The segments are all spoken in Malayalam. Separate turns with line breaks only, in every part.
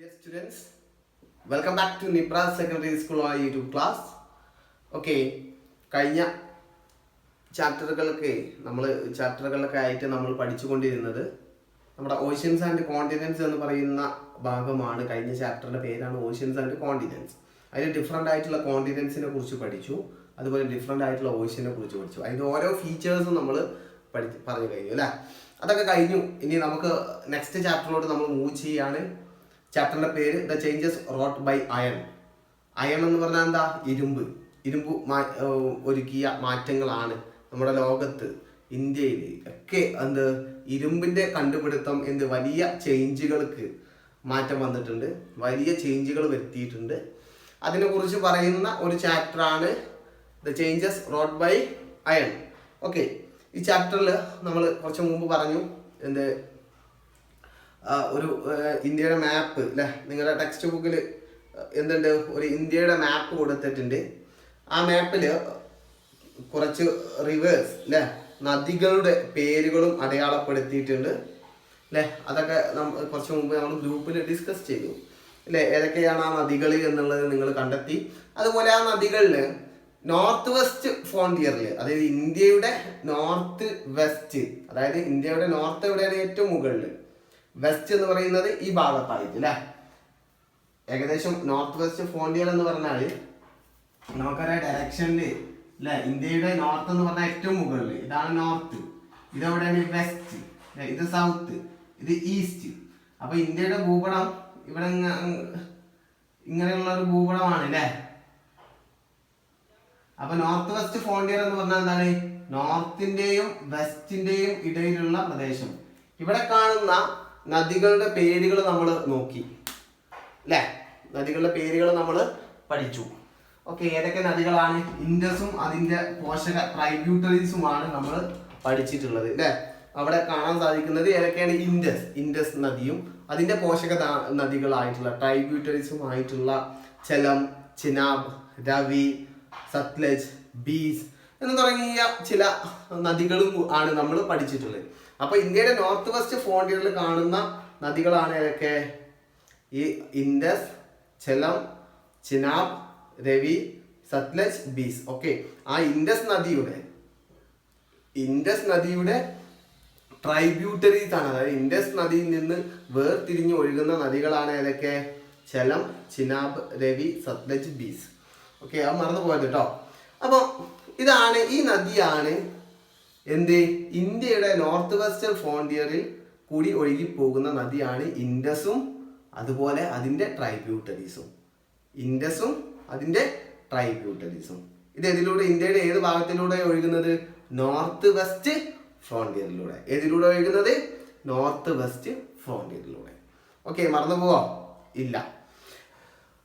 Dear students, welcome back to Nipra Secondary School on YouTube class. Okay, കഴിഞ്ഞ ചാപ്റ്ററുകളൊക്കെ ആയിട്ട് നമ്മൾ പഠിച്ചുകൊണ്ടിരുന്നത് നമ്മുടെ ഓഷ്യൻസ് ആൻഡ് കോണ്ടിനെന്റ്സ് എന്ന് പറയുന്ന ഭാഗമാണ്. കഴിഞ്ഞ ചാപ്റ്ററിന്റെ പേരാണ് ഓഷ്യൻസ് ആൻഡ് കോണ്ടിനെന്റ്സ്. അതിൽ ഡിഫറെൻ്റ് ആയിട്ടുള്ള കോണ്ടിനെന്റ്സിനെ കുറിച്ച് പഠിച്ചു, അതുപോലെ ഡിഫറെൻ്റ് ആയിട്ടുള്ള ഓഷ്യനെ കുറിച്ച് പഠിച്ചു. അതിൻ്റെ ഓരോ ഫീച്ചേഴ്സും നമ്മൾ പറഞ്ഞു കഴിഞ്ഞു അല്ലേ. അതൊക്കെ കഴിഞ്ഞു. ഇനി നമുക്ക് നെക്സ്റ്റ് ചാപ്റ്ററിലോട്ട് നമ്മൾ മൂവ് ചെയ്യാണ്. ചാപ്റ്ററിന്റെ പേര് the changes wrought by iron. Iron എന്ന് പറഞ്ഞാൽ എന്താ? ഇരുമ്പ് ഒരുക്കിയ മാറ്റങ്ങളാണ് നമ്മുടെ ലോകത്ത്, ഇന്ത്യയിൽ ഒക്കെ ഇരുമ്പിന്റെ കണ്ടുപിടുത്തം വലിയ ചേഞ്ചുകൾക്ക് മാറ്റം വന്നിട്ടുണ്ട്, വലിയ ചേഞ്ചുകൾ വരുത്തിയിട്ടുണ്ട്. അതിനെക്കുറിച്ച് പറയുന്ന ഒരു ചാപ്റ്ററാണ് the changes wrought by iron. Okay, ഈ ചാപ്റ്ററിൽ നമ്മൾ കുറച്ച് മുമ്പ് പറഞ്ഞു ഒരു ഇന്ത്യയുടെ മാപ്പ് അല്ലേ. നിങ്ങളുടെ ടെക്സ്റ്റ് ബുക്കിൽ എന്തുണ്ട്? ഒരു ഇന്ത്യയുടെ മാപ്പ് കൊടുത്തിട്ടുണ്ട്. ആ മാപ്പിൽ കുറച്ച് റിവേഴ്സ് അല്ലേ, നദികളുടെ പേരുകളും അടയാളപ്പെടുത്തിയിട്ടുണ്ട് അല്ലേ. അതൊക്കെ കുറച്ച് മുമ്പ് നമ്മൾ ഗ്രൂപ്പിൽ ഡിസ്കസ് ചെയ്തു അല്ലേ. ഏതൊക്കെയാണ് ആ നദികൾ എന്നുള്ളത് നിങ്ങൾ കണ്ടെത്തി. അതുപോലെ ആ നദികളിൽ നോർത്ത് വെസ്റ്റ് ഫ്രോണ്ടിയറിൽ, അതായത് ഇന്ത്യയുടെ നോർത്ത് വെസ്റ്റ്, അതായത് ഇന്ത്യയുടെ നോർത്ത് എവിടെയാണ്? ഏറ്റവും മുകളിൽ. വെസ്റ്റ് എന്ന് പറയുന്നത് ഈ ഭാഗത്തായിട്ട് അല്ലേ. ഏകദേശം നോർത്ത് വെസ്റ്റ് ഫ്രോണ്ടിയർ എന്ന് പറഞ്ഞാൽ നമുക്കറിയാം ഡയറക്ഷനിൽ അല്ലേ. ഇന്ത്യയുടെ നോർത്ത് എന്ന് പറഞ്ഞാൽ ഏറ്റവും മുകളിൽ, ഇതാണ് നോർത്ത്. ഇതെവിടെയാണ്? വെസ്റ്റ്. ഇത് സൗത്ത്, ഇത് ഈസ്റ്റ്. അപ്പൊ ഇന്ത്യയുടെ ഭൂപടം ഇവിടെ ഇങ്ങനെയുള്ള ഒരു ഭൂപടമാണ് അല്ലേ. അപ്പൊ നോർത്ത് വെസ്റ്റ് ഫ്രോണ്ടിയർ എന്ന് പറഞ്ഞാൽ എന്താണ്? നോർത്തിന്റെയും വെസ്റ്റിന്റെയും ഇടയിലുള്ള പ്രദേശം. ഇവിടെ കാണുന്ന നദികളുടെ പേരുകൾ നമ്മൾ നോക്കി അല്ലേ. നദികളുടെ പേരുകൾ നമ്മൾ പഠിച്ചു. ഓക്കെ, ഏതൊക്കെ നദികളാണ്? ഇൻഡസും അതിന്റെ പോഷക ട്രൈബ്യൂട്ടറീസുമാണ് നമ്മൾ പഠിച്ചിട്ടുള്ളത് അല്ലേ. അവിടെ കാണാൻ സാധിക്കുന്നത് ഏതൊക്കെയാണ്? ഇൻഡസ് നദിയും അതിന്റെ പോഷക നദികളായിട്ടുള്ള ട്രൈബ്യൂട്ടറീസും ആയിട്ടുള്ള ചെലം, ചിനാബ്, രവി, സത്ലജ്, ബീസ് എന്ന് തുടങ്ങിയ ചില നദികളും ആണ് നമ്മൾ പഠിച്ചിട്ടുള്ളത്. അപ്പൊ ഇന്ത്യയുടെ നോർത്ത് വെസ്റ്റ് ഫ്രോണ്ടിയറിൽ കാണുന്ന നദികളാണ് ഏതൊക്കെ? ഈ ഇൻഡസ്, ചെലം, ചിനാബ്, രവി, സത്ലജ്, ബീസ്. ഓക്കെ, ആ ഇൻഡസ് നദിയുടെ ട്രൈബ്യൂട്ടറീസ് ആണ്, അതായത് ഇൻഡസ് നദിയിൽ നിന്ന് വേർതിരിഞ്ഞ് ഒഴുകുന്ന നദികളാണ് ഏതൊക്കെ? ചെലം, ചിനാബ്, രവി, സത്ലജ്, ബീസ്. ഓക്കെ, അത് മറന്നു പോയത് കേട്ടോ. അപ്പൊ ഇതാണ്, ഈ നദിയാണ് ഇന്ത്യയുടെ നോർത്ത് വെസ്റ്റേൺ ഫ്രോണ്ടിയറിൽ കൂടി ഒഴുകി പോകുന്ന നദിയാണ് ഇൻഡസും അതുപോലെ അതിന്റെ ട്രൈബ്യൂട്ടറീസും. ഇത് ഇതിലൂടെ ഇന്ത്യയുടെ ഏത് ഭാഗത്തിലൂടെ ഒഴുകുന്നത്? North west ഫ്രോണ്ടിയറിലൂടെ. ഏതിലൂടെ ഒഴുകുന്നത്? North west ഫ്രോണ്ടിയറിലൂടെ. ഓക്കെ, മറന്നു പോവോ? ഇല്ല.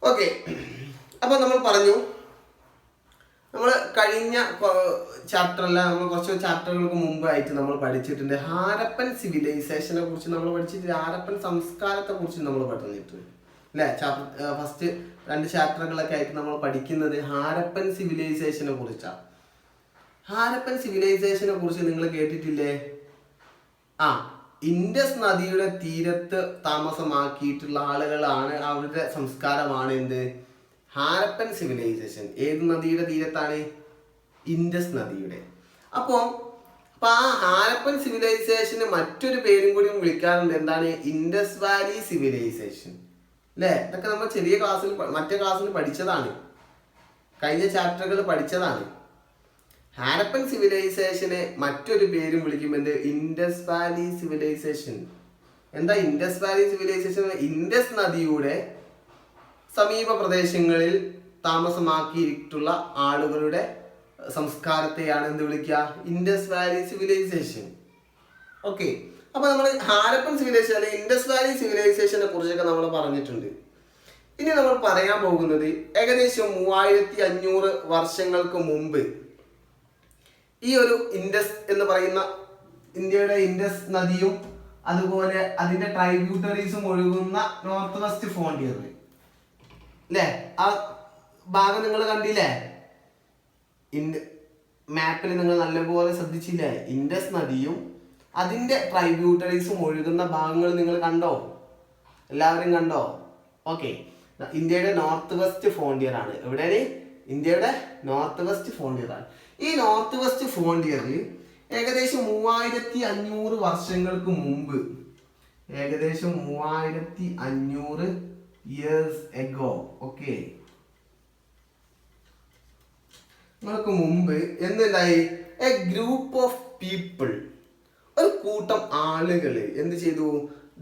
ഓക്കെ, അപ്പൊ നമ്മൾ പറഞ്ഞു, നമ്മൾ കഴിഞ്ഞ ചാപ്റ്ററല്ല, നമ്മൾ കുറച്ച് ചാപ്റ്ററുകൾക്ക് മുമ്പായിട്ട് നമ്മൾ പഠിച്ചിട്ടുണ്ട് ഹാരപ്പൻ സിവിലൈസേഷനെ കുറിച്ച് നമ്മൾ പഠിച്ചിട്ടുണ്ട്. ഹാരപ്പൻ സംസ്കാരത്തെ കുറിച്ച് നമ്മൾ പഠിച്ചിട്ടുണ്ട് അല്ലേ. ഫസ്റ്റ് 2 ചാപ്റ്ററുകളൊക്കെ ആയിട്ട് നമ്മൾ പഠിക്കുന്നത് ഹാരപ്പൻ സിവിലൈസേഷനെ കുറിച്ചാണ്. ഹാരപ്പൻ സിവിലൈസേഷനെ കുറിച്ച് നിങ്ങൾ കേട്ടിട്ടില്ലേ? ഇൻഡസ് നദിയുടെ തീരത്ത് താമസമാക്കിയിട്ടുള്ള ആളുകളാണ്, അവരുടെ സംസ്കാരമാണ് ഹാരപ്പൻ സിവിലൈസേഷൻ. ഏത് നദിയുടെ തീരത്താണ്? ഇൻഡസ് നദിയുടെ. അപ്പൊ ആ ഹാരപ്പൻ സിവിലൈസേഷന് മറ്റൊരു പേരും കൂടി വിളിക്കാറുണ്ട്. എന്താണ്? ഇൻഡസ് വാലി സിവിലൈസേഷൻ അല്ലേ. ഇതൊക്കെ നമ്മൾ ചെറിയ ക്ലാസ്സിൽ, മറ്റേ ക്ലാസ്സിൽ പഠിച്ചതാണ്, കഴിഞ്ഞ ചാപ്റ്ററുകൾ പഠിച്ചതാണ്. ഹാരപ്പൻ സിവിലൈസേഷനെ മറ്റൊരു പേരും വിളിക്കുമ്പോൾ ഇൻഡസ് വാലി സിവിലൈസേഷൻ. എന്താ ഇൻഡസ് വാലി സിവിലൈസേഷൻ? ഇൻഡസ് നദിയുടെ സമീപ പ്രദേശങ്ങളിൽ താമസമാക്കിയിട്ടുള്ള ആളുകളുടെ സംസ്കാരത്തെയാണ് വിളിക്കുക? Indus Valley civilisation. ഓക്കെ, അപ്പൊ നമ്മൾ ഹാരപ്പൻ സിവിലൈസേഷൻ അല്ലെങ്കിൽ ഇൻഡസ് വാലി സിവിലൈസേഷനെ കുറിച്ചൊക്കെ നമ്മൾ പറഞ്ഞിട്ടുണ്ട്. ഇനി നമ്മൾ പറയാൻ പോകുന്നത് ഏകദേശം 3500 വർഷങ്ങൾക്ക് മുമ്പ് ഈ ഒരു ഇൻഡസ് എന്ന് പറയുന്ന ഇന്ത്യയുടെ ഇൻഡസ് നദിയും അതുപോലെ അതിന്റെ ട്രൈബ്യൂട്ടറീസും ഒഴുകുന്ന നോർത്ത് വെസ്റ്റ് ഫ്രോണ്ടിയറിൽ അല്ലേ, ആ ഭാഗം നിങ്ങൾ കണ്ടില്ലേ? മാപ്പിൽ നിങ്ങൾ നല്ലപോലെ ശ്രദ്ധിച്ചില്ലേ? ഇൻഡസ് നദിയും അതിന്റെ ട്രൈബ്യൂട്ടറീസും ഒഴുകുന്ന ഭാഗങ്ങൾ നിങ്ങൾ കണ്ടോ? എല്ലാവരും കണ്ടോ? ഓക്കെ, ഇന്ത്യയുടെ നോർത്ത് വെസ്റ്റ് ഫ്രോണ്ടിയർ ആണ്. എവിടെയാണ്? ഇന്ത്യയുടെ നോർത്ത് വെസ്റ്റ് ഫ്രോണ്ടിയർ ആണ്. ഈ നോർത്ത് വെസ്റ്റ് ഫ്രോണ്ടിയറിൽ ഏകദേശം 3500 വർഷങ്ങൾക്ക് മുമ്പ്, ഏകദേശം 3500 ഇയേഴ്സ് എഗോ, ഓക്കെ, നിങ്ങൾക്ക് മുമ്പ് എന്തുണ്ടായി? എ ഗ്രൂപ്പ് ഓഫ് പീപ്പിൾ, ഒരു കൂട്ടം ആളുകൾ എന്ത് ചെയ്തു?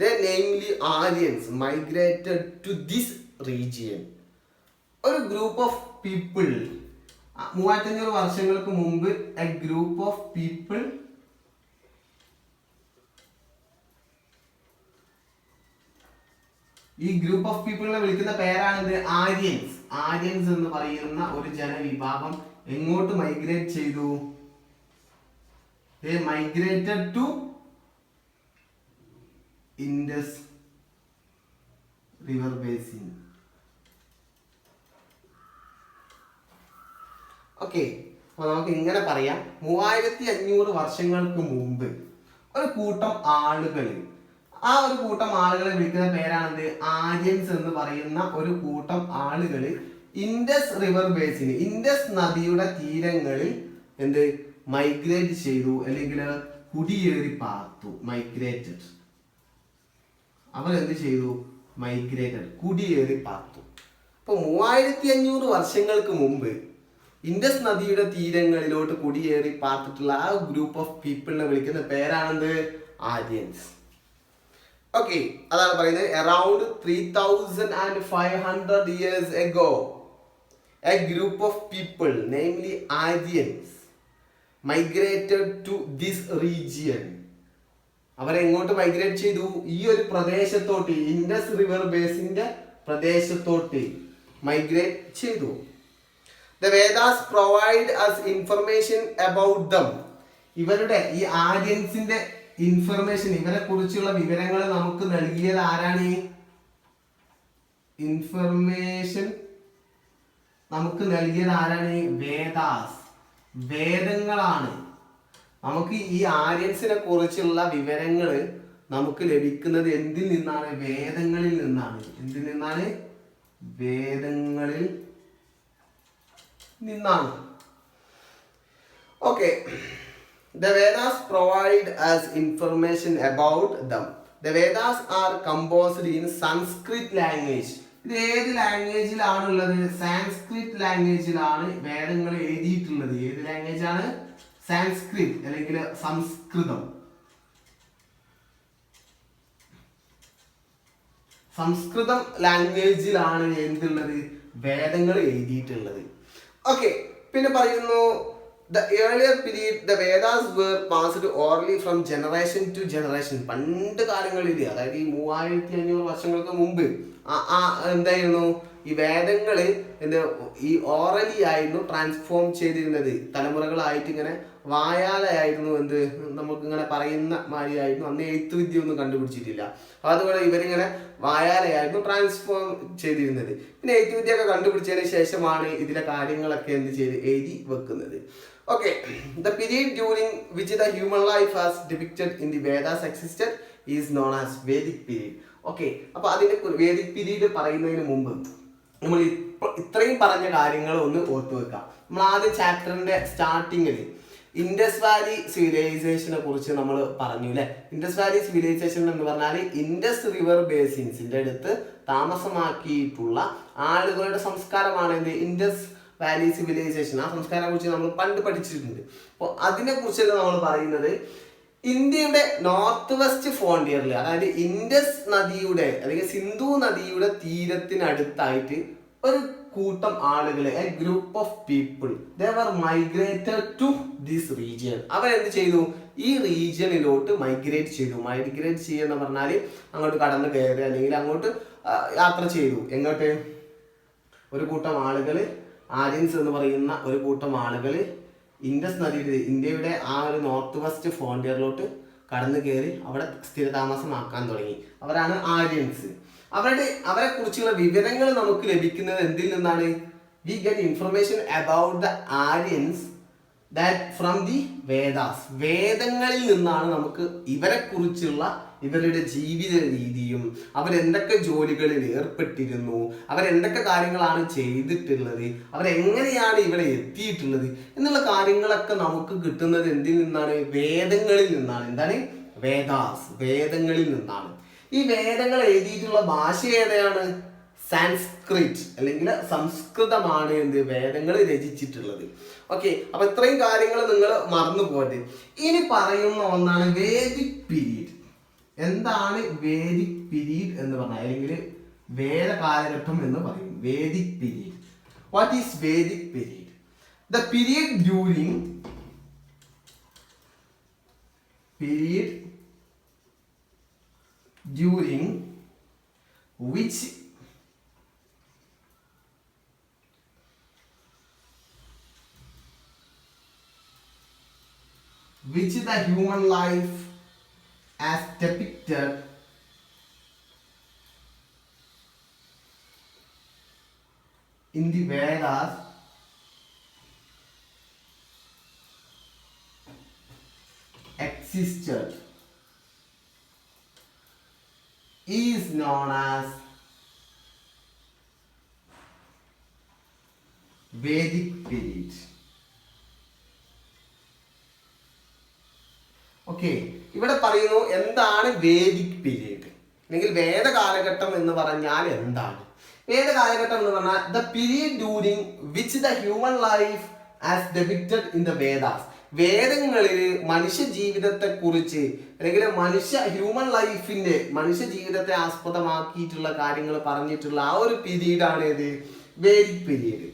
They namely Aryans migrated to this region. ഒരു ഗ്രൂപ്പ് ഓഫ് പീപ്പിൾ 3500 വർഷങ്ങൾക്ക് മുമ്പ് എ ഗ്രൂപ്പ് ഓഫ് പീപ്പിൾ ഈ ഗ്രൂപ്പ് ഓഫ് പീപ്പിളിനെ വിളിക്കുന്ന പേരാണിത് ആര്യൻസ്. ആര്യൻസ് എന്ന് പറയുന്ന ഒരു ജനവിഭാഗം എങ്ങോട്ട് മൈഗ്രേറ്റ് ചെയ്തു? They migrated to Indus River Basin. Okay, അപ്പോൾ നമുക്ക് ഇങ്ങനെ പറയാം, 3500 വർഷങ്ങൾക്ക് മുമ്പ് ഒരു കൂട്ടം ആളുകൾ, ആ ഒരു കൂട്ടം ആളുകളെ വിളിക്കുന്ന പേരാണിത് ആര്യൻസ് എന്ന് പറയുന്ന ഒരു കൂട്ടം ആളുകൾ ഇൻഡസ് റിവർ ബേസിന്, ഇൻഡസ് നദിയുടെ തീരങ്ങളിൽ എന്ത് മൈഗ്രേറ്റ് ചെയ്തു, അല്ലെങ്കിൽ കുടിയേറി പാർത്തു. മൈഗ്രേറ്റഡ്, അവർ എന്ത് ചെയ്തു? മൈഗ്രേറ്റഡ്, കുടിയേറി പാർത്തു. അപ്പോൾ 3500 വർഷങ്ങൾക്ക് മുമ്പ് ഇൻഡസ് നദിയുടെ തീരങ്ങളിലോട്ട് കുടിയേറി പാർത്തിട്ടുള്ള ആ ഗ്രൂപ്പ് ഓഫ് പീപ്പിളിനെ വിളിക്കുന്ന പേരാണെന്ത്? ആര്യൻസ്. ഓക്കെ, അതാണ് പറയുന്നത്. Around 3500 years ago a group of people, namely Aryans, migrated to this region. അവരെങ്ങോട്ട് മൈഗ്രേറ്റ് ചെയ്തു? ഈ ഒരു പ്രദേശത്തോട്ട്, ഇൻഡസ് റിവർ ബേസിന്റെ പ്രദേശത്തോട്ട് മൈഗ്രേറ്റ് ചെയ്തു. The Vedas provide us information about them. ഇവരുടെ ഈ ആര്യൻസിന്റെ ഇൻഫർമേഷൻ, ഇവരെ കുറിച്ചുള്ള വിവരങ്ങൾ നമുക്ക് നൽകിയത് ആരാണ്? ഇൻഫർമേഷൻ നമുക്ക് നൽകിയത് ആരാണ്? വേദാസ്, വേദങ്ങളാണ്. നമുക്ക് ഈ ആര്യൻസിനെ കുറിച്ചുള്ള വിവരങ്ങൾ നമുക്ക് ലഭിക്കുന്നത് എന്തിൽ നിന്നാണ്? വേദങ്ങളിൽ നിന്നാണ്. എന്തിൽ നിന്നാണ്? വേദങ്ങളിൽ നിന്നാണ്. Okay, the Vedas provide us information about them. The Vedas are composed in Sanskrit language. ഇത് ഏത് ലാംഗ്വേജിലാണ് ഉള്ളത്? സാൻസ്ക്രിറ്റ് ലാംഗ്വേജിലാണ് വേദങ്ങൾ എഴുതിയിട്ടുള്ളത്. ഏത് ലാംഗ്വേജ് ആണ്? സാൻസ്ക്രിറ്റ് അല്ലെങ്കിൽ സംസ്കൃതം. സംസ്കൃതം ലാംഗ്വേജിലാണ് എന്തുള്ളത്? വേദങ്ങൾ എഴുതിയിട്ടുള്ളത്. ഓക്കെ, പിന്നെ പറയുന്നു, the earlier period the Vedas were passed orally from generation to generation. പണ്ട് കാലങ്ങളിൽ, അതായത് ഈ 3500 വർഷങ്ങൾക്ക് മുമ്പ് എന്തായിരുന്നു? ഈ വേദങ്ങൾ ഈ ഓറലി ആയിരുന്നു ട്രാൻസ്ഫോം ചെയ്തിരുന്നത്. തലമുറകളായിട്ട് ഇങ്ങനെ വായാലായിരുന്നു എന്ത് നമുക്കിങ്ങനെ പറയുന്ന മാതിരിയായിരുന്നു. അന്ന് എഴുത്തുവിദ്യ ഒന്നും കണ്ടുപിടിച്ചിട്ടില്ല. അതുപോലെ ഇവരിങ്ങനെ വായാലയായിരുന്നു ട്രാൻസ്ഫോം ചെയ്തിരുന്നത്. പിന്നെ എഴുത്തുവിദ്യ ഒക്കെ കണ്ടുപിടിച്ചതിന് ശേഷമാണ് ഇതിലെ കാര്യങ്ങളൊക്കെ എന്ത് ചെയ്ത് എഴുതി വെക്കുന്നത്. Okay, the period during which the human life as depicted in the Vedas existed is known as Vedic period. Okay, അപ്പോൾ അതിന്റെ വേദിക് പീരീഡ് പറയുന്നതിന് മുമ്പ് നമ്മൾ ഇത്രയും പറഞ്ഞ കാര്യങ്ങൾ ഒന്ന് ഓർത്തു വെക്കാം. നമ്മൾ ആദ്യ ചാപ്റ്ററിന്റെ സ്റ്റാർട്ടിങ്ങിൽ ഇൻഡസ് വാലി സിവിലൈസേഷനെ കുറിച്ച് നമ്മൾ പറഞ്ഞു അല്ലെ. ഇൻഡസ് വാലി സിവിലൈസേഷൻ എന്ന് പറഞ്ഞാൽ ഇൻഡസ് റിവർ ബേസിൻസിന്റെ അടുത്ത് താമസമാക്കിയിട്ടുള്ള ആളുകളുടെ സംസ്കാരമാണ് എന്ത്? Indus Valley Civilization. ആ സംസ്കാരത്തെ കുറിച്ച് നമ്മൾ പണ്ട് പഠിച്ചിട്ടുണ്ട്. അപ്പോൾ അതിനെ കുറിച്ചല്ല നമ്മൾ പറയുന്നത്. ഇന്ത്യയുടെ നോർത്ത് വെസ്റ്റ് ഫ്രോണ്ടിയറിൽ, അതായത് ഇൻഡസ് നദിയുടെ അല്ലെങ്കിൽ സിന്ധു നദിയുടെ തീരത്തിനടുത്തായിട്ട് ഒരു കൂട്ടം ആളുകൾ, a group of people, they were migrated to this region. അവരെന്ത് ചെയ്തു? ഈ റീജിയനിലോട്ട് മൈഗ്രേറ്റ് ചെയ്തു. മൈഗ്രേറ്റ് ചെയ്യുക പറഞ്ഞാൽ അങ്ങോട്ട് കടന്നു കയറി അല്ലെങ്കിൽ അങ്ങോട്ട് യാത്ര ചെയ്തു. എങ്ങോട്ട്? ഒരു കൂട്ടം ആളുകൾ, ആര്യൻസ് എന്ന് പറയുന്ന ഒരു കൂട്ടം ആളുകൾ ഇൻഡസ് നദിയുടെ, ഇന്ത്യയുടെ ആ ഒരു നോർത്ത് വെസ്റ്റ് ഫ്രോണ്ടിയറിലോട്ട് കടന്നു കയറി അവിടെ സ്ഥിരതാമസമാക്കാൻ തുടങ്ങി. അവരാണ് ആര്യൻസ്. അവരെ കുറിച്ചുള്ള വിവരങ്ങൾ നമുക്ക് ലഭിക്കുന്നത് എന്തിൽ നിന്നാണ്? We get information about the Aryans that from the Vedas. വേദങ്ങളിൽ നിന്നാണ് നമുക്ക് ഇവരെ കുറിച്ചുള്ള ഇവരുടെ ജീവിത രീതിയും അവരെന്തൊക്കെ ജോലികളിൽ ഏർപ്പെട്ടിരുന്നു, അവരെന്തൊക്കെ കാര്യങ്ങളാണ് ചെയ്തിട്ടുള്ളത്, അവരെങ്ങനെയാണ് ഇവിടെ എത്തിയിട്ടുള്ളത് എന്നുള്ള കാര്യങ്ങളൊക്കെ നമുക്ക് കിട്ടുന്നത് എന്തിൽ നിന്നാണ്? വേദങ്ങളിൽ നിന്നാണ്. എന്താണ്? വേദാസ്, വേദങ്ങളിൽ നിന്നാണ്. ഈ വേദങ്ങൾ എഴുതിയിട്ടുള്ള ഭാഷ ഏതാണ്? സാൻസ്ക്രിറ്റ് അല്ലെങ്കിൽ സംസ്കൃതമാണ് എന്ത് വേദങ്ങൾ രചിച്ചിട്ടുള്ളത്. ഓക്കെ, അപ്പൊ ഇത്രയും കാര്യങ്ങൾ നിങ്ങൾ മറന്നു പോകരുത്. ഇനി പറയുന്ന ഒന്നാണ് വേദിക് പീരീഡ്. എന്താണ് വേദിക് പീരീഡ് എന്ന് പറഞ്ഞാൽ, അല്ലെങ്കിൽ വേദ കാലഘട്ടം എന്ന് പറയും. Vedic period. What is Vedic period? The period during which the human life as depicted in the Vedas existed is known as Vedic period. Okay, ഇവിടെ പറയുന്നു എന്താണ് വേദിക് പീരീഡ് അല്ലെങ്കിൽ വേദ കാലഘട്ടം എന്ന് പറഞ്ഞാൽ എന്താണ്? വേദ കാലഘട്ടം എന്ന് പറഞ്ഞാൽ the period during which the human life as depicted in the Vedas. വേദങ്ങളിൽ മനുഷ്യ ജീവിതത്തെ കുറിച്ച് അല്ലെങ്കിൽ ഹ്യൂമൻ ലൈഫിന്റെ മനുഷ്യ ജീവിതത്തെ ആസ്പദമാക്കിയിട്ടുള്ള കാര്യങ്ങൾ പറഞ്ഞിട്ടുള്ള ആ ഒരു പീരീഡാണ് ഏത്? Vedic period.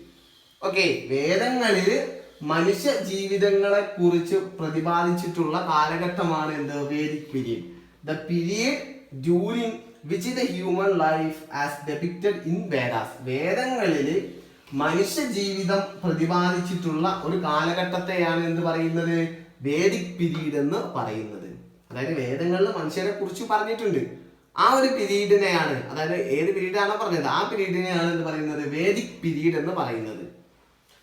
ഓക്കെ, വേദങ്ങളിൽ മനുഷ്യ ജീവിതങ്ങളെ കുറിച്ച് പ്രതിപാദിച്ചിട്ടുള്ള കാലഘട്ടമാണ് എന്ത്? Vedic period. The period during which the human life as depicted in Vedas. വേദങ്ങളിൽ മനുഷ്യ ജീവിതം പ്രതിപാദിച്ചിട്ടുള്ള ഒരു കാലഘട്ടത്തെയാണ് എന്ത് പറയുന്നത്? വേദിക് പീരീഡ് എന്ന് പറയുന്നത്. അതായത് വേദങ്ങളിൽ മനുഷ്യരെ കുറിച്ച് പറഞ്ഞിട്ടുണ്ട്. ആ ഒരു പീരീഡിനെയാണ്, അതായത് ഏത് പീരീഡാണോ പറഞ്ഞത് ആ പീരീഡിനെയാണ് എന്ത് പറയുന്നത്? വേദിക് പീരീഡ് എന്ന് പറയുന്നത്.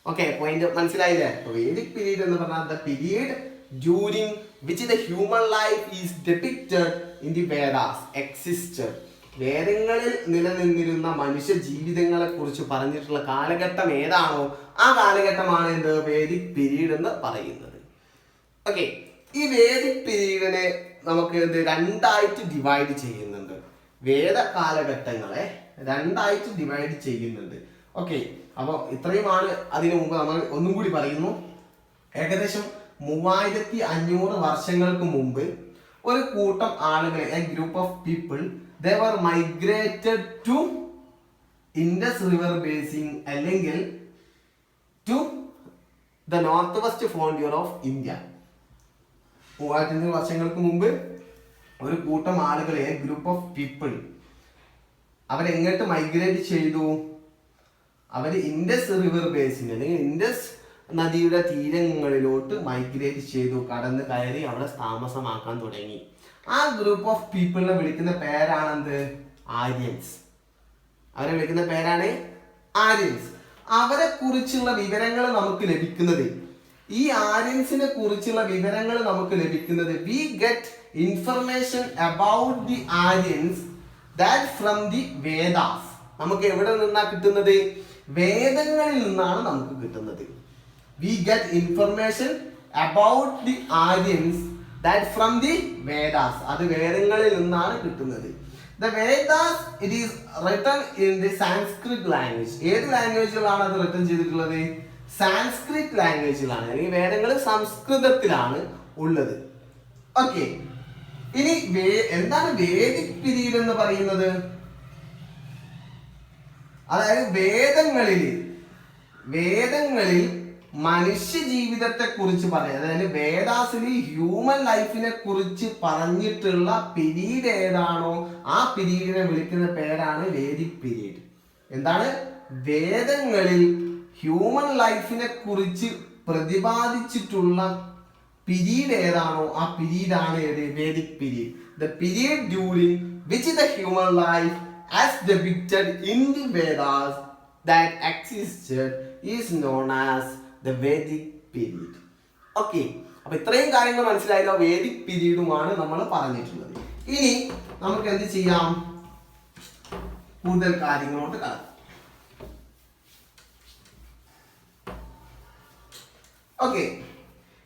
ഓക്കെ, പോയിന്റ് മനസ്സിലായില്ലേ? വേദിക് പീരീഡ് എന്ന് പറഞ്ഞാൽ the period during which the human life is depicted in the Vedas existed. വേദങ്ങളിൽ നിലനിന്നിരുന്ന മനുഷ്യ ജീവിതങ്ങളെ കുറിച്ച് പറഞ്ഞിട്ടുള്ള കാലഘട്ടം ഏതാണോ ആ കാലഘട്ടമാണ് എന്ത്? വേദിക് പീരീഡ് എന്ന് പറയുന്നത്. ഓക്കെ, ഈ വേദിക് പീരീഡിനെ നമുക്ക് എന്ത് രണ്ടായിട്ട് ഡിവൈഡ് ചെയ്യുന്നുണ്ട്. വേദ കാലഘട്ടങ്ങളെ രണ്ടായിട്ട് ഡിവൈഡ് ചെയ്യുന്നുണ്ട്. ഓക്കെ, അപ്പോൾ ഇത്രയുമാണ്. അതിനു മുമ്പ് നമ്മൾ ഒന്നും കൂടി പറയുന്നു. ഏകദേശം 3500 വർഷങ്ങൾക്ക് മുമ്പ് ഒരു കൂട്ടം ആളുകളെ, A group of people, they were migrated to Indus River basin അല്ലെങ്കിൽ to the northwest frontier of India. 3500 വർഷങ്ങൾക്ക് മുമ്പ് ഒരു കൂട്ടം ആളുകളെ, ഗ്രൂപ്പ് ഓഫ് പീപ്പിൾ, അവരെങ്ങോട്ട് മൈഗ്രേറ്റ് ചെയ്തു? അവർ ഇൻഡസ് റിവർ ബേസിൻ അല്ലെങ്കിൽ ഇൻഡസ് നദിയുടെ തീരങ്ങളിലോട്ട് മൈഗ്രേറ്റ് ചെയ്തു, കടന്ന് കയറി അവിടെ താമസമാക്കാൻ തുടങ്ങി. ആ ഗ്രൂപ്പ് ഓഫ് പീപ്പിളിനെ വിളിക്കുന്ന പേരാണെന്ത്? ആര്യൻസ്. അവരെ വിളിക്കുന്ന പേരാണ് ആര്യൻസ്. അവരെ കുറിച്ചുള്ള വിവരങ്ങൾ നമുക്ക് ലഭിക്കുന്നത്, ഈ ആര്യൻസിനെ കുറിച്ചുള്ള വിവരങ്ങൾ നമുക്ക് ലഭിക്കുന്നത്, we get information about the Aryans that from the Vedas. നമുക്ക് എവിടെ നിന്നാ കിട്ടുന്നത്? വേദങ്ങളിൽ നിന്നാണ് നമുക്ക് കിട്ടുന്നത്. We get information about the Aryans that from the Vedas. അത് വേദങ്ങളിൽ നിന്നാണ് കിട്ടുന്നത്. The Vedas, it is written in the Sanskrit language. ഏത് ലാംഗ്വേജിലാണ് അത് റിട്ടൺ ചെയ്തിട്ടുള്ളത്? സാൻസ്ക്രിറ്റ് ലാംഗ്വേജിലാണ്. അല്ലെങ്കിൽ വേദങ്ങൾ സംസ്കൃതത്തിലാണ് ഉള്ളത്. ഓക്കെ, ഇനി എന്താണ് വേദിക് പീരീഡ് എന്ന് പറയുന്നത്? അതായത് വേദങ്ങളിൽ മനുഷ്യ ജീവിതത്തെ കുറിച്ച് പറയാം. അതായത് വേദാസിൽ ഹ്യൂമൻ ലൈഫിനെ കുറിച്ച് പറഞ്ഞിട്ടുള്ള പീരീഡ് ഏതാണോ ആ പീരീഡിനെ വിളിക്കുന്ന പേരാണ് വേദിക് പീരീഡ്. എന്താണ്? വേദങ്ങളിൽ ഹ്യൂമൻ ലൈഫിനെ കുറിച്ച് പ്രതിപാദിച്ചിട്ടുള്ള പീരീഡ് ഏതാണോ ആ പീരീഡാണ് Vedic period. The period during which the human life as depicted in the Vedas that existed is known as the Vedic period. Okay, അപ്പൊ ഇത്രയും കാര്യങ്ങൾ മനസ്സിലായല്ലോ. വേദിക് പീരീഡുമാണ് നമ്മൾ പറഞ്ഞിട്ടുള്ളത്. ഇനി നമുക്ക് എന്ത് ചെയ്യാം, കൂടുതൽ കാര്യങ്ങളോട്ട് കടക്കാം. ഓക്കെ,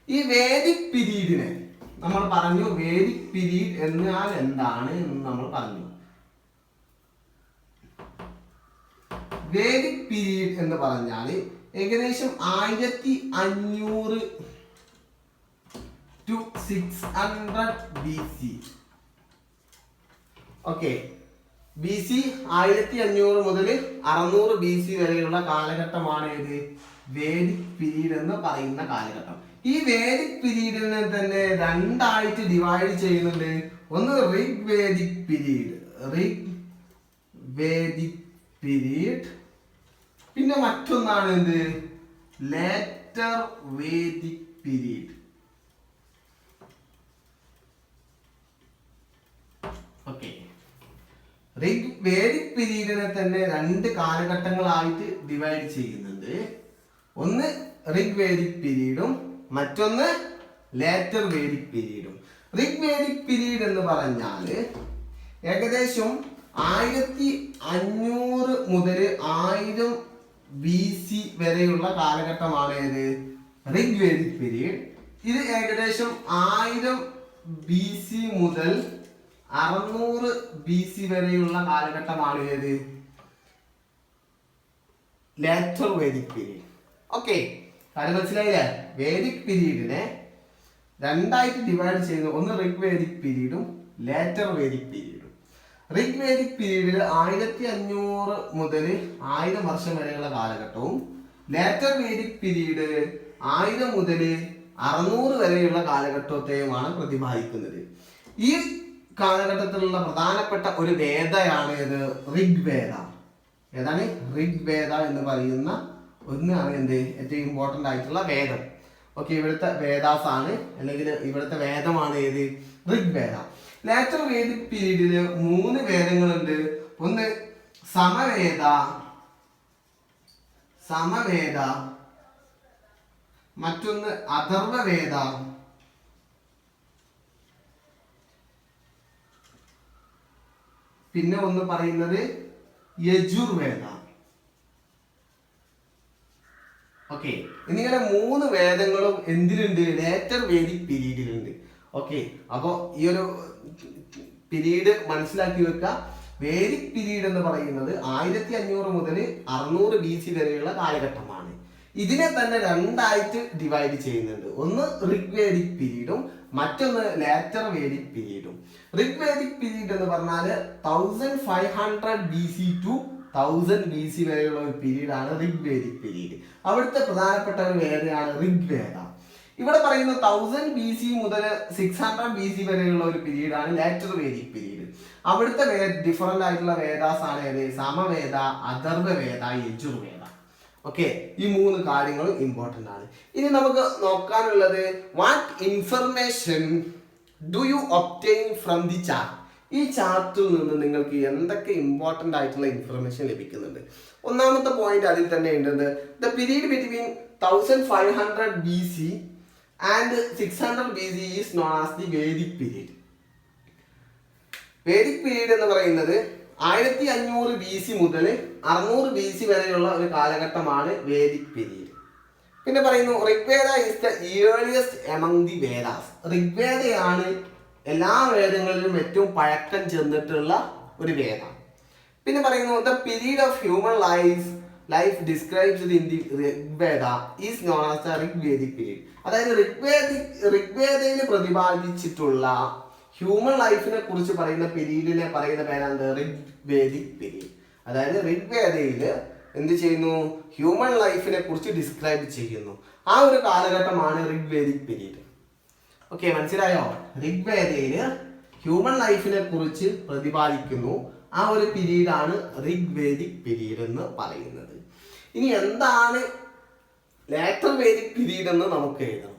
ഈ വേദിക് പീരീഡിനെ നമ്മൾ പറഞ്ഞു, വേദിക് പീരീഡ് എന്നാൽ എന്താണ് എന്ന് നമ്മൾ പറഞ്ഞു. വേദിക് പീരീഡ് എന്ന് പറഞ്ഞാൽ ഏകദേശം 1500 to 600 BC. ഓക്കെ, BC 1500 മുതൽ 600 BC വരെയുള്ള കാലഘട്ടമാണ് ഏത്, വേദിക് പീരീഡ് എന്ന് പറയുന്ന കാലഘട്ടം. ഈ വേദിക് പീരീഡിനെ തന്നെ രണ്ടായിട്ട് ഡിവൈഡ് ചെയ്യുന്നുണ്ട്. ഒന്ന് Rig Vedic period, Rig Vedic period, പിന്നെ മറ്റൊന്നാണ് എന്ത്, later Vedic period. Okay, Vedic പീരീഡിനെ തന്നെ രണ്ട് കാലഘട്ടങ്ങളായിട്ട് ഡിവൈഡ് ചെയ്യുന്നുണ്ട്. ഒന്ന് ഋഗ് വേദിക് പീരീഡും മറ്റൊന്ന് ലേറ്റർ വേദിക് പീരീഡും. ഋഗ് വേദിക് പീരീഡ് എന്ന് പറഞ്ഞാൽ ഏകദേശം 1500 മുതൽ 1000 BC വരെയുള്ള കാലഘട്ടമാണ് ഏത്, ഋഗ് വേദിക് പീരീഡ്. ഇത് ഏകദേശം 1000 BC മുതൽ 600 BC വരെയുള്ള കാലഘട്ടമാണ് ഏത്, ലേറ്റർ വേദിക് പീരീഡ്. ഓക്കെ, കാര്യം മനസ്സിലായില്ലേ? വേദിക് പീരീഡിനെ രണ്ടായിട്ട് ഡിവൈഡ് ചെയ്യുന്നു. ഒന്ന് Rig Vedic പീരീഡും later Vedic പീരീഡും. ഋഗ് Vedic പീരീഡിൽ 1500 മുതൽ 1000 വർഷം വരെയുള്ള കാലഘട്ടവും ലേറ്റർ വേദിക് പീരീഡ് 1000 മുതൽ 600 വരെയുള്ള കാലഘട്ടത്തെയുമാണ് പ്രതിപാദിക്കുന്നത്. ഈ കാലഘട്ടത്തിലുള്ള പ്രധാനപ്പെട്ട ഒരു വേദയാണ് ഇത്, ഋഗ്വേദ. ഏതാണ് ഋഗ്വേദ എന്ന് പറയുന്ന ഒന്നാണ് എന്ത്, ഏറ്റവും ഇമ്പോർട്ടൻ്റ് ആയിട്ടുള്ള വേദം. ഓക്കെ, ഇവിടുത്തെ വേദാസ് ആണ്, അല്ലെങ്കിൽ ഇവിടുത്തെ വേദമാണ് ഏത്, ഋഗ്വേദ. ലേറ്റർ വേദിക് പീരീഡില് 3 വേദങ്ങളുണ്ട്. ഒന്ന് സമവേദ, സമവേദ, മറ്റൊന്ന് അഥർവവേദ, പിന്നെ ഒന്ന് പറയുന്നത് യജുർവേദ. ഓക്കെ, എന്നിങ്ങനെ 3 വേദങ്ങളും എന്തിലുണ്ട്, ലേറ്റർ വേദിക് പീരീഡിലുണ്ട്. ഓക്കെ, അപ്പോൾ ഈ ഒരു പീരീഡ് മനസ്സിലാക്കി വെക്കുക. വേദിക് പീരീഡ് എന്ന് പറയുന്നത് 1500 മുതൽ 600 BC വരെയുള്ള കാലഘട്ടമാണ്. ഇതിനെ തന്നെ രണ്ടായിട്ട് ഡിവൈഡ് ചെയ്യുന്നുണ്ട്. ഒന്ന് ഋഗ് വേദിക് പീരീഡും മറ്റൊന്ന് ലേറ്റർ വേദിക് പീരീഡും. ഋഗ് വേദിക് പീരീഡ് എന്ന് പറഞ്ഞാൽ 1500 BC to 1000 BC വരെയുള്ള ഒരു പീരീഡാണ് ഋഗ് വേദിക് പീരീഡ്. അവിടുത്തെ പ്രധാനപ്പെട്ട ഒരു വേദയാണ് ഋഗ്വേദ. ഇവിടെ പറയുന്ന 1000 BC മുതൽ 600 BC വരെയുള്ള ഒരു പീരീഡാണ് ലേറ്റർ വേദിക് പീരീഡ്. അവിടുത്തെ ഡിഫറൻ്റ് ആയിട്ടുള്ള വേദാസ് ആണ് ഏത്, സമവേദ, അഥർവവേദ, യജുർവേദ. ഓക്കെ, ഈ 3 കാര്യങ്ങളും ഇമ്പോർട്ടൻ്റ് ആണ്. ഇനി നമുക്ക് നോക്കാനുള്ളത്, what information do you obtain from the chart. ഈ ചാർട്ടിൽ നിന്ന് നിങ്ങൾക്ക് എന്തൊക്കെ ഇമ്പോർട്ടൻ്റ് ആയിട്ടുള്ള ഇൻഫർമേഷൻ ലഭിക്കുന്നുണ്ട്. ഒന്നാമത്തെ പോയിന്റ് അതിൽ തന്നെ ഉള്ളത്, the period between 1500 BC and 600 BC is known as the Vedic period. Vedic period എന്ന് പറയുന്നത് 1500 BC മുതൽ 600 BC വരെയുള്ള ഒരു കാലഘട്ടമാണ് വേദിക് പീരീഡ്. പിന്നെ പറയുന്നു, Rigveda is the earliest among the Vedas. ഋഗ്വേദയാണ് എല്ലാ വേദങ്ങളിലും ഏറ്റവും പഴക്കം ചെന്നിട്ടുള്ള ഒരു വേദ. പിന്നെ പറയുന്നു, the period of human life described in the Rigveda is known as the Rigvedic period. അതായത് ഋഗ്വേദയിൽ പ്രതിപാദിച്ചിട്ടുള്ള ഹ്യൂമൻ ലൈഫിനെ കുറിച്ച് പറയുന്ന പീരീഡിനെ പറയുന്ന പേരാണ് ഋഗ്വേദിക് പീരീഡ്. അതായത് ഋഗ്വേദയിൽ എന്ത് ചെയ്യുന്നു, ഹ്യൂമൻ ലൈഫിനെ കുറിച്ച് ഡിസ്ക്രൈബ് ചെയ്യുന്നു. ആ ഒരു കാലഘട്ടമാണ് ഋഗ്വേദിക് പീരീഡ്. ഓക്കെ, മനസ്സിലായോ? ഋഗ്വേദയിൽ ഹ്യൂമൻ ലൈഫിനെ കുറിച്ച് പ്രതിപാദിക്കുന്നു. ആ ഒരു പീരീഡാണ് ഋഗ്വേദിക് പീരീഡ് എന്ന് പറയുന്നത്. ഇനി എന്താണ് ലേറ്റർ വേദിക് പീരീഡ് എന്ന് നമുക്ക് എഴുതണം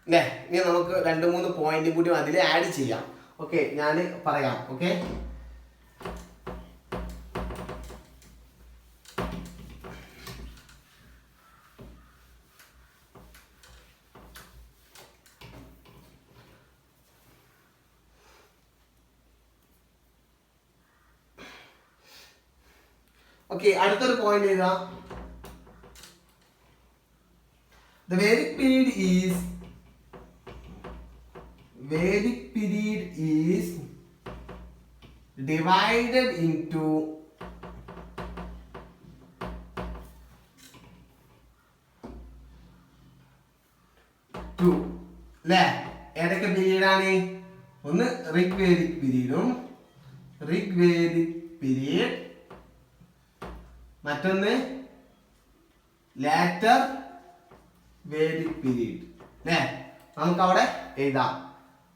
അല്ലേ? ഇനി നമുക്ക് 2-3 പോയിന്റ് കൂടി അതിൽ ആഡ് ചെയ്യാം. ഓക്കെ, ഞാൻ പറയാം. ഓക്കെ, ഓക്കെ, അടുത്തൊരു പോയിന്റ് ഏതാ? The Vedic period is divided into two. അല്ലേ? ഏതൊക്കെ പീരീഡാണ്? ഒന്ന് ഋഗ്വേദിക് പീരീഡ്, മറ്റൊന്ന് ലാറ്റർ വേദിക് പീരീഡ്. അല്ലേ? നമുക്ക് അവിടെ എഴുതാം.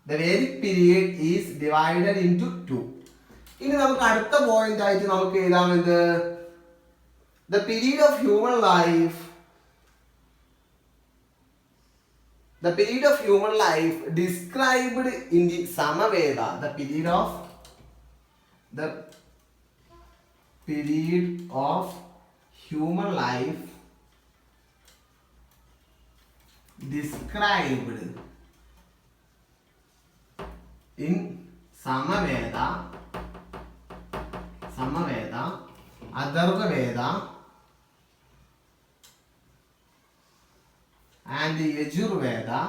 The Vedic period is divided into two. ഇനി നമുക്ക് അടുത്ത പോയിന്റ് ആയിട്ട് നമുക്ക് എഴുതാം എന്ത്? The period of human life described in the Samaveda. The period of human life described in Samaveda, Atharvaveda and Yajurveda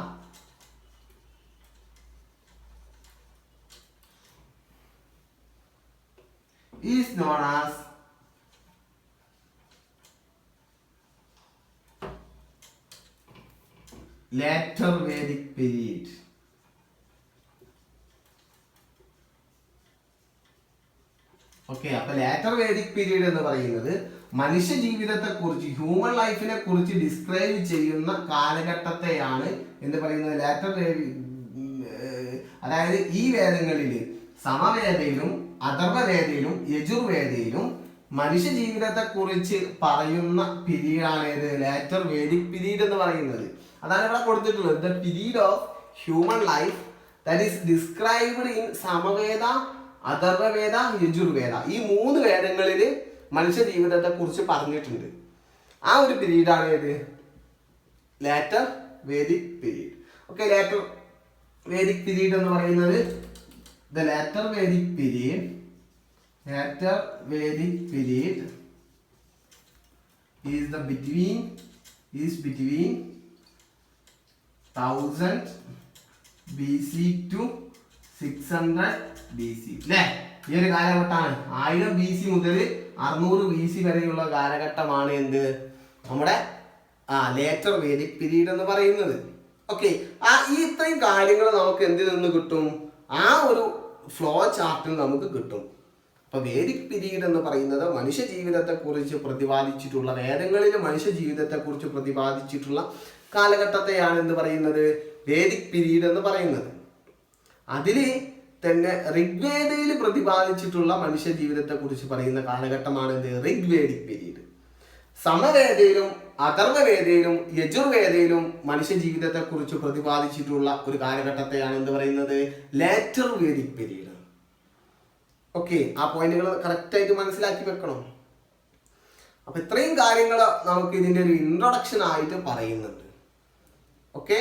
is known as later Vedic period. Okay, അപ്പൊ ലാറ്റർ വേദിക് പീരീഡ് എന്ന് പറയുന്നത് മനുഷ്യ ജീവിതത്തെ കുറിച്ച്, ഹ്യൂമൻ ലൈഫിനെ കുറിച്ച് ഡിസ്ക്രൈബ് ചെയ്യുന്ന കാലഘട്ടത്തെയാണ് എന്ന് പറയുന്നത് ലാറ്റർ. അതായത് ഈ വേദങ്ങളിൽ സമവേദയിലും അഥർവവേദയിലും യജുർവേദയിലും മനുഷ്യ ജീവിതത്തെ കുറിച്ച് പറയുന്ന പീരീഡാണ് ഏത്? ലാറ്റർ വേദിക് പീരീഡ് എന്ന് പറയുന്നത്. അതാണ് ഇവിടെ കൊടുത്തിട്ടുള്ളത്. The period of human life that is described in Samaveda, Atharvaveda, Yajurveda. ഈ മൂന്ന് വേദങ്ങളിൽ മനുഷ്യ ജീവിതത്തെ കുറിച്ച് പറഞ്ഞിട്ടുണ്ട്. ആ ഒരു പീരീഡാണ് ഏത്? Later Vedic period. Okay, later Vedic period എന്ന് പറയുന്നത് the later Vedic period is between 1000 BC to 600 BC. അല്ലേ? ഈ ഒരു കാലഘട്ടമാണ് 1000 BC മുതൽ 600 BC വരെയുള്ള കാലഘട്ടമാണ് എന്ത്? നമ്മുടെ ലേറ്റർ വേദിക് പീരീഡ് എന്ന് പറയുന്നത്. ഓക്കെ, ഈ ഇത്രയും കാര്യങ്ങൾ നമുക്ക് എന്തിൽ നിന്ന് കിട്ടും? ആ ഒരു ഫ്ലോ ചാർട്ടിൽ നമുക്ക് കിട്ടും. അപ്പൊ വേദിക് പീരീഡ് എന്ന് പറയുന്നത് മനുഷ്യ ജീവിതത്തെ കുറിച്ച് പ്രതിപാദിച്ചിട്ടുള്ള, വേദങ്ങളിൽ മനുഷ്യ ജീവിതത്തെ കുറിച്ച് പ്രതിപാദിച്ചിട്ടുള്ള കാലഘട്ടത്തെയാണ് എന്ത് പറയുന്നത്? വേദിക് പീരീഡ് എന്ന് പറയുന്നത്. അതില് തന്നെ ഋഗ്വേദയിൽ പ്രതിപാദിച്ചിട്ടുള്ള മനുഷ്യ ജീവിതത്തെ കുറിച്ച് പറയുന്ന കാലഘട്ടമാണ് എന്ത്? ഋഗ്വേദിക് പീരീഡ്. സമവേദയിലും അഥർവവേദയിലും യജുർവേദയിലും മനുഷ്യ ജീവിതത്തെ കുറിച്ച് പ്രതിപാദിച്ചിട്ടുള്ള ഒരു കാലഘട്ടത്തെയാണ് എന്ത് പറയുന്നത്? Later Vedic period. ഓക്കെ, ആ പോയിന്റുകൾ കറക്റ്റ് ആയിട്ട് മനസ്സിലാക്കി വെക്കണം. അപ്പൊ ഇത്രയും കാര്യങ്ങൾ നമുക്ക് ഇതിന്റെ ഒരു ഇൻട്രൊഡക്ഷൻ ആയിട്ട് പറയുന്നുണ്ട്. ഓക്കെ.